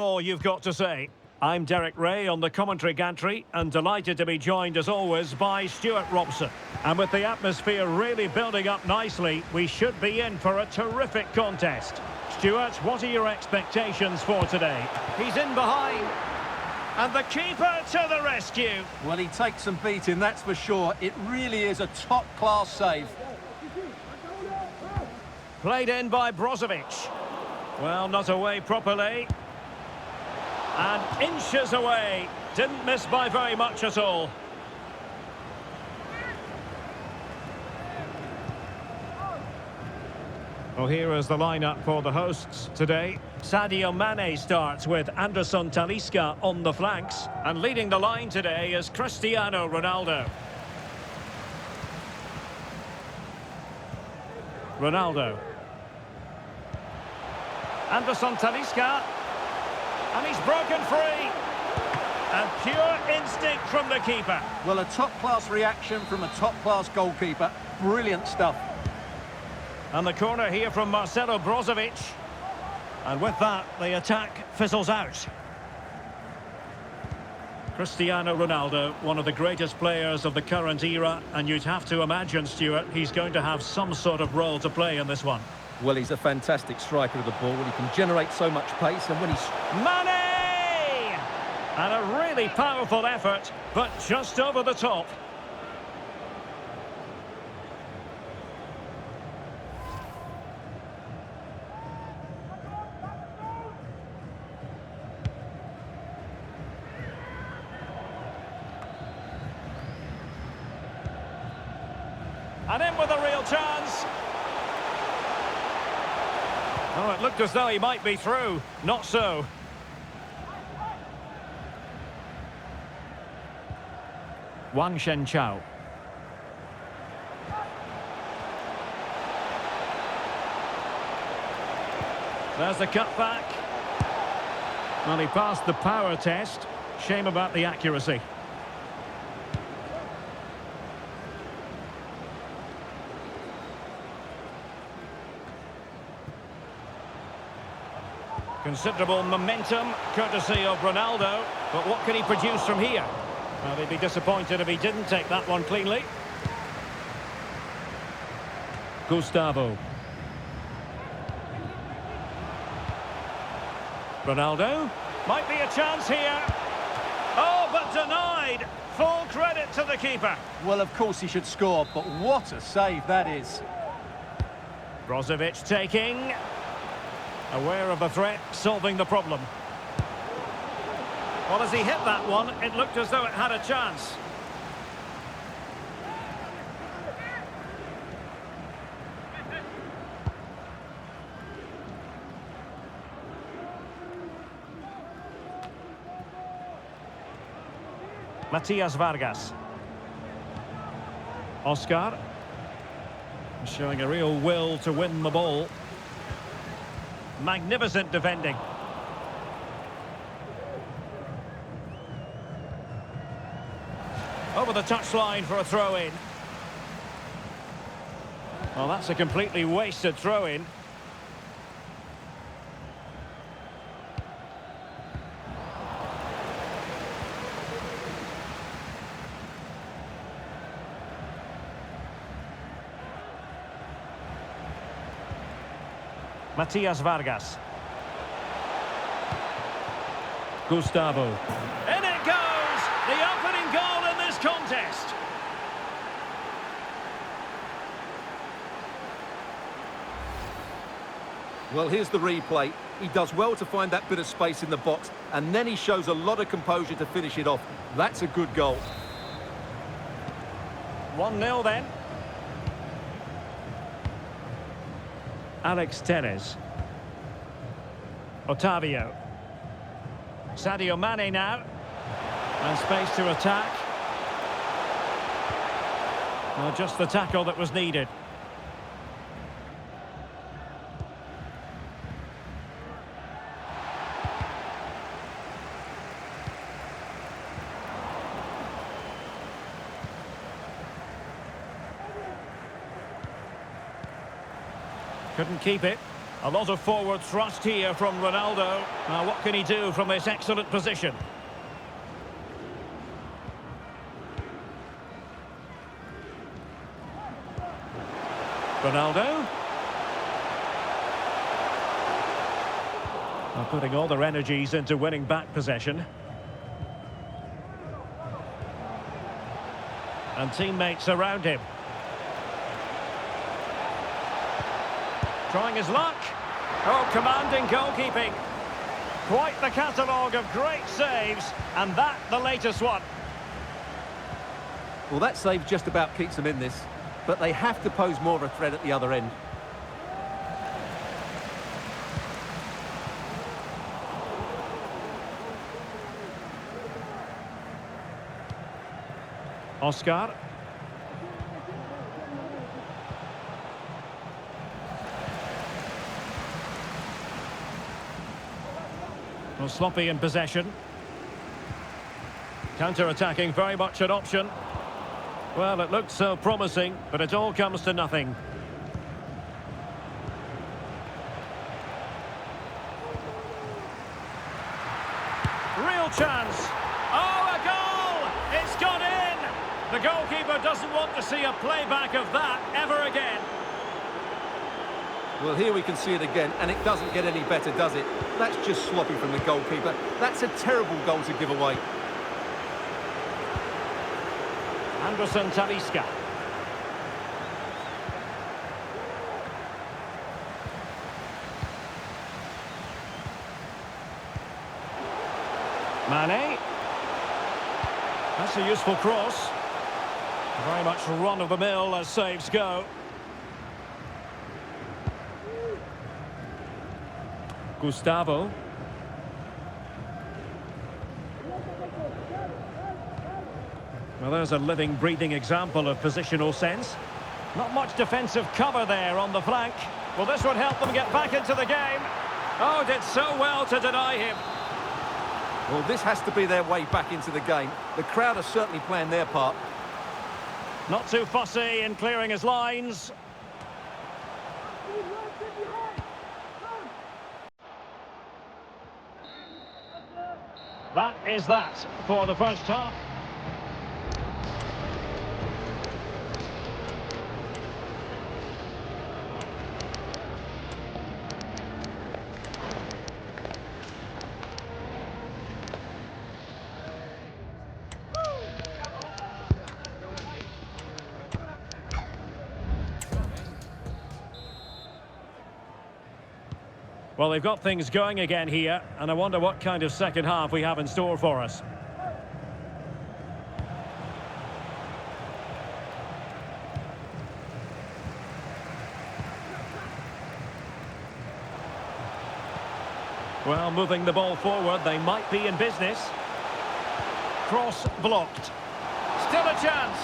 All you've got to say. I'm Derek Ray on the commentary gantry and delighted to be joined as always by Stuart Robson. And with the atmosphere really building up nicely, we should be in for a terrific contest. Stuart, what are your expectations for today? He's in behind. And the keeper to the rescue. Well, he takes some beating, that's for sure. It really is a top-class save. Played in by Brozovic. Well, not away properly. And inches away. Didn't miss by very much at all. Well, here is the lineup for the hosts today. Sadio Mane starts with Anderson Talisca on the flanks. And leading the line today is Cristiano Ronaldo. Ronaldo. Anderson Talisca. And he's broken free. And pure instinct from the keeper. Well, a top-class reaction from a top-class goalkeeper. Brilliant stuff. And the corner here from Marcelo Brozovic. And with that, the attack fizzles out. Cristiano Ronaldo, one of the greatest players of the current era. And you'd have to imagine, Stuart, he's going to have some sort of role to play in this one. Well, he's a fantastic striker of the ball when he can generate so much pace and when he's... Mane! And a really powerful effort, but just over the top. And in with a real chance. Oh, it looked as though he might be through. Not so. Wang Shenchao. There's the cutback. Well, he passed the power test. Shame about the accuracy. Considerable momentum, courtesy of Ronaldo. But what can he produce from here? Well, they'd be disappointed if he didn't take that one cleanly. Gustavo. Ronaldo. Might be a chance here. Oh, but denied. Full credit to the keeper. Well, of course he should score, but what a save that is. Brozovic taking... Aware of the threat, solving the problem. Well, as he hit that one, it looked as though it had a chance. Matias Vargas. Oscar. Showing a real will to win the ball. Magnificent defending. Over the touchline for a throw-in. Well, that's a completely wasted throw-in. Matias Vargas. Gustavo. In it goes! The opening goal in this contest. Well, here's the replay. He does well to find that bit of space in the box, and then he shows a lot of composure to finish it off. That's a good goal. 1-0 then. Alex Telles. Otavio. Sadio Mane now. And space to attack. Well, just the tackle that was needed. Couldn't keep it. A lot of forward thrust here from Ronaldo. Now what can he do from this excellent position? Ronaldo. Well, putting all their energies into winning back possession. And teammates around him. Trying his luck. Oh, commanding goalkeeping. Quite the catalogue of great saves, and that the latest one. Well, that save just about keeps them in this, but they have to pose more of a threat at the other end. Oscar. Well, sloppy in possession. Counter-attacking, very much an option. Well, it looked so promising, but it all comes to nothing. Real chance. Oh, a goal! It's gone in! The goalkeeper doesn't want to see a playback of that ever again. Well, here we can see it again, and it doesn't get any better, does it? That's just sloppy from the goalkeeper. That's a terrible goal to give away. Anderson Talisca. Mane. That's a useful cross. Very much run-of-the-mill as saves go. Gustavo. Well, there's a living, breathing example of positional sense. Not much defensive cover there on the flank. Well, this would help them get back into the game. Oh, did so well to deny him. Well, this has to be their way back into the game. The crowd are certainly playing their part. Not too fussy in clearing his lines. That is that for the first half. Well, they've got things going again here, and I wonder what kind of second half we have in store for us. Well, moving the ball forward, they might be in business. Cross blocked. Still a chance.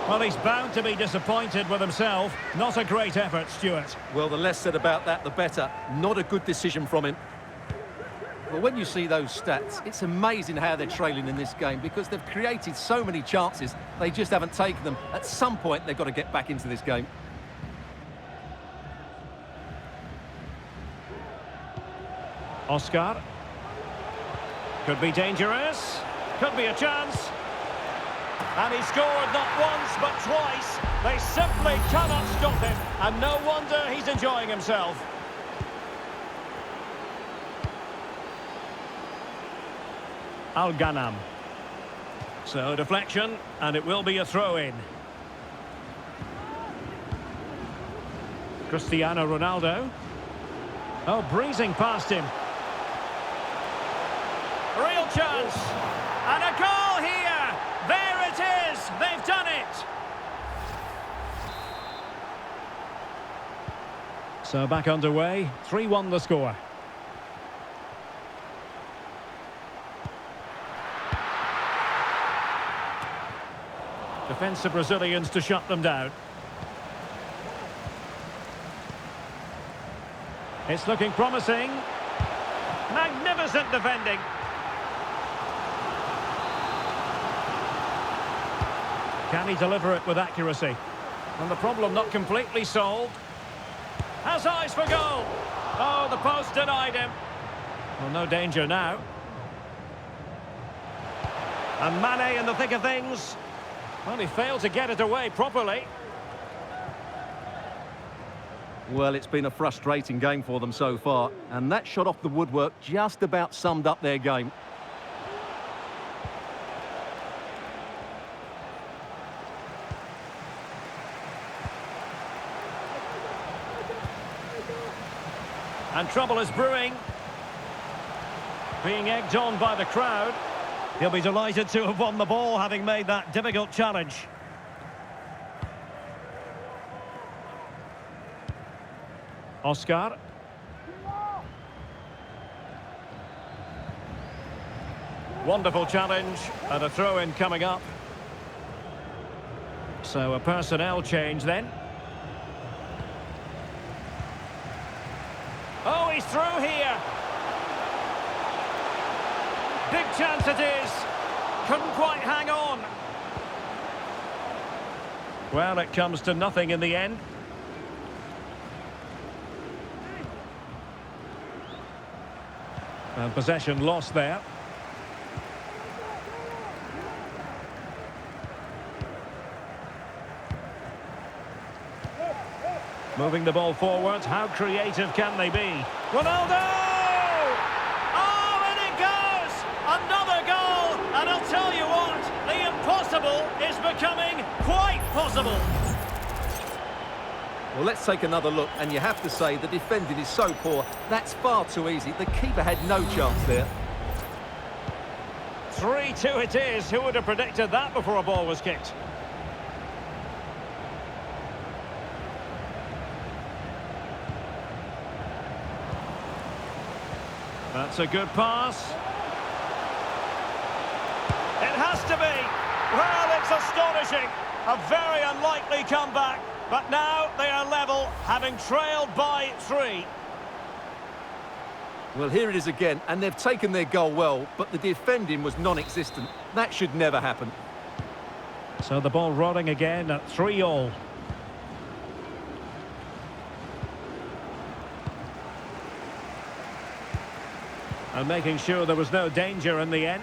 Well, he's bound to be disappointed with himself. Not a great effort, Stuart. Well, the less said about that, the better. Not a good decision from him. Well, when you see those stats, it's amazing how they're trailing in this game because they've created so many chances, they just haven't taken them. At some point, they've got to get back into this game. Oscar. Could be dangerous. Could be a chance. And he scored not once, but twice. They simply cannot stop him. And no wonder he's enjoying himself. Al-Ghanam. So, deflection, and it will be a throw-in. Cristiano Ronaldo. Oh, breezing past him. Real chance. And a goal here. There it is. They've done it. So back underway. 3-1 the score. Defensive Brazilians to shut them down. It's looking promising. Magnificent defending. Can he deliver it with accuracy? And the problem not completely solved. Has eyes for goal. Oh, the post denied him. Well, no danger now. And Mane in the thick of things. Well, he failed to get it away properly. Well, it's been a frustrating game for them so far, and that shot off the woodwork just about summed up their game. And trouble is brewing. Being egged on by the crowd. He'll be delighted to have won the ball, having made that difficult challenge. Oscar. Wonderful challenge, and a throw-in coming up. So a personnel change then. Oh, he's through here. Big chance it is. Couldn't quite hang on. Well, it comes to nothing in the end. And possession lost there. Moving the ball forward, how creative can they be? Ronaldo! Oh, and it goes! Another goal! And I'll tell you what, the impossible is becoming quite possible. Well, let's take another look, and you have to say the defending is so poor. That's far too easy. The keeper had no chance there. 3-2 it is. Who would have predicted that before a ball was kicked? That's a good pass. It has to be. Well, it's astonishing. A very unlikely comeback. But now they are level, having trailed by 3. Well, here it is again, and they've taken their goal well, but the defending was non-existent. That should never happen. So the ball rolling again at 3-3. And making sure there was no danger in the end.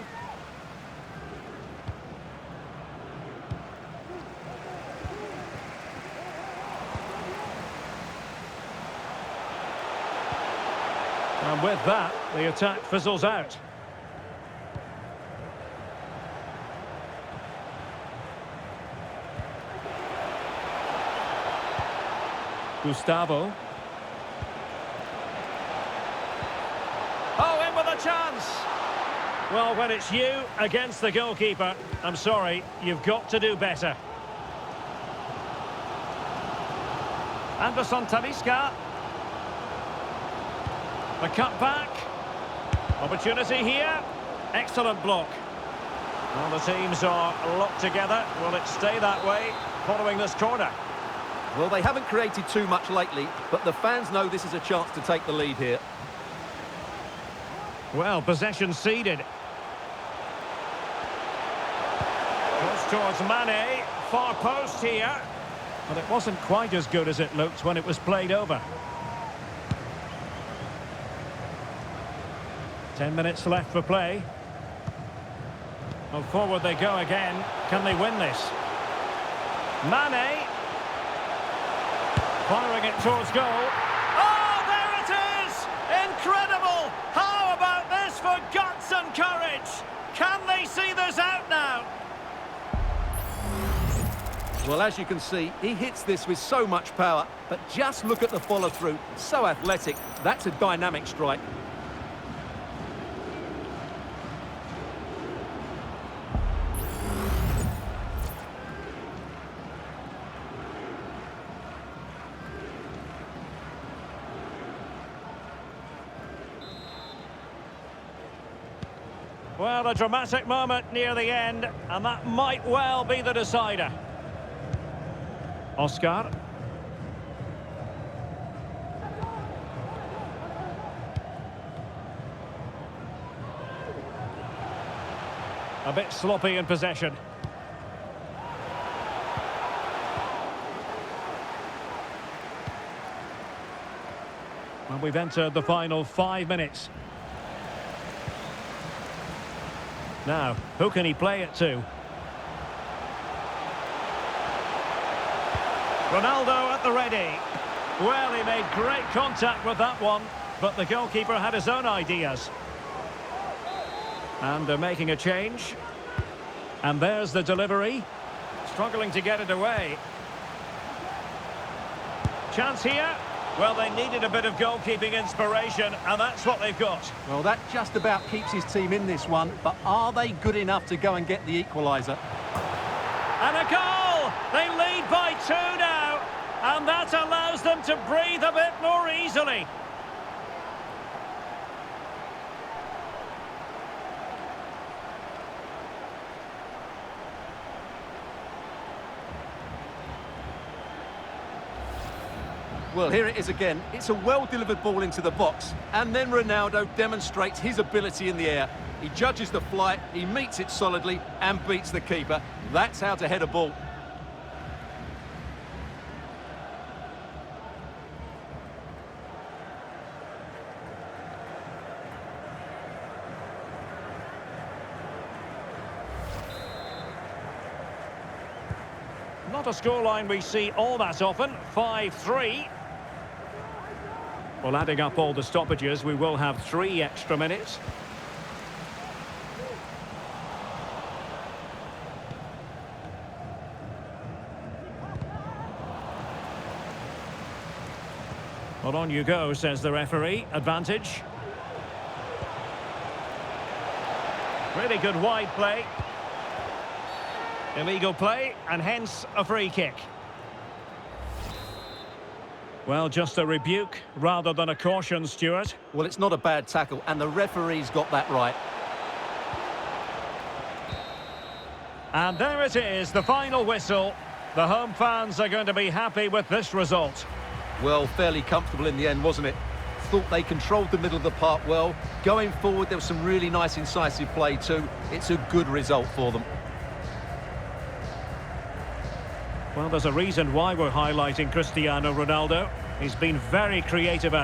And with that, the attack fizzles out. Gustavo. Oh, in with a chance. Well, when it's you against the goalkeeper, I'm sorry, you've got to do better. Anderson Talisca. The cut back. Opportunity here. Excellent block. Well, the teams are locked together. Will it stay that way following this corner? Well, they haven't created too much lately, but the fans know this is a chance to take the lead here. Well, possession ceded. Goes towards Mane. Far post here. But it wasn't quite as good as it looked when it was played over. 10 minutes left for play. Well, forward they go again. Can they win this? Mane. Firing it towards goal. Oh, there it is! Incredible! How about this for guts and courage? Can they see this out now? Well, as you can see, he hits this with so much power, but just look at the follow-through. So athletic. That's a dynamic strike. Well, a dramatic moment near the end, and that might well be the decider. Oscar. A bit sloppy in possession. Well, we've entered the final 5 minutes. Now, who can he play it to? Ronaldo at the ready. Well, he made great contact with that one, but the goalkeeper had his own ideas. And they're making a change. And there's the delivery. Struggling to get it away. Chance here. Well, they needed a bit of goalkeeping inspiration, and that's what they've got. Well, that just about keeps his team in this one, but are they good enough to go and get the equaliser? And a goal! They lead by 2 now, and that allows them to breathe a bit more easily. Well, here it is again. It's a well-delivered ball into the box, and then Ronaldo demonstrates his ability in the air. He judges the flight, he meets it solidly, and beats the keeper. That's how to head a ball. Not a scoreline we see all that often. 5-3. Well, adding up all the stoppages, we will have 3 extra minutes. Well, on you go, says the referee. Advantage. Really good wide play. Illegal play, and hence a free kick. Well, just a rebuke rather than a caution, Stuart. Well, it's not a bad tackle, and the referee's got that right. And there it is, the final whistle. The home fans are going to be happy with this result. Well, fairly comfortable in the end, wasn't it? Thought they controlled the middle of the park well. Going forward, there was some really nice incisive play too. It's a good result for them. Well, there's a reason why we're highlighting Cristiano Ronaldo. He's been very creative at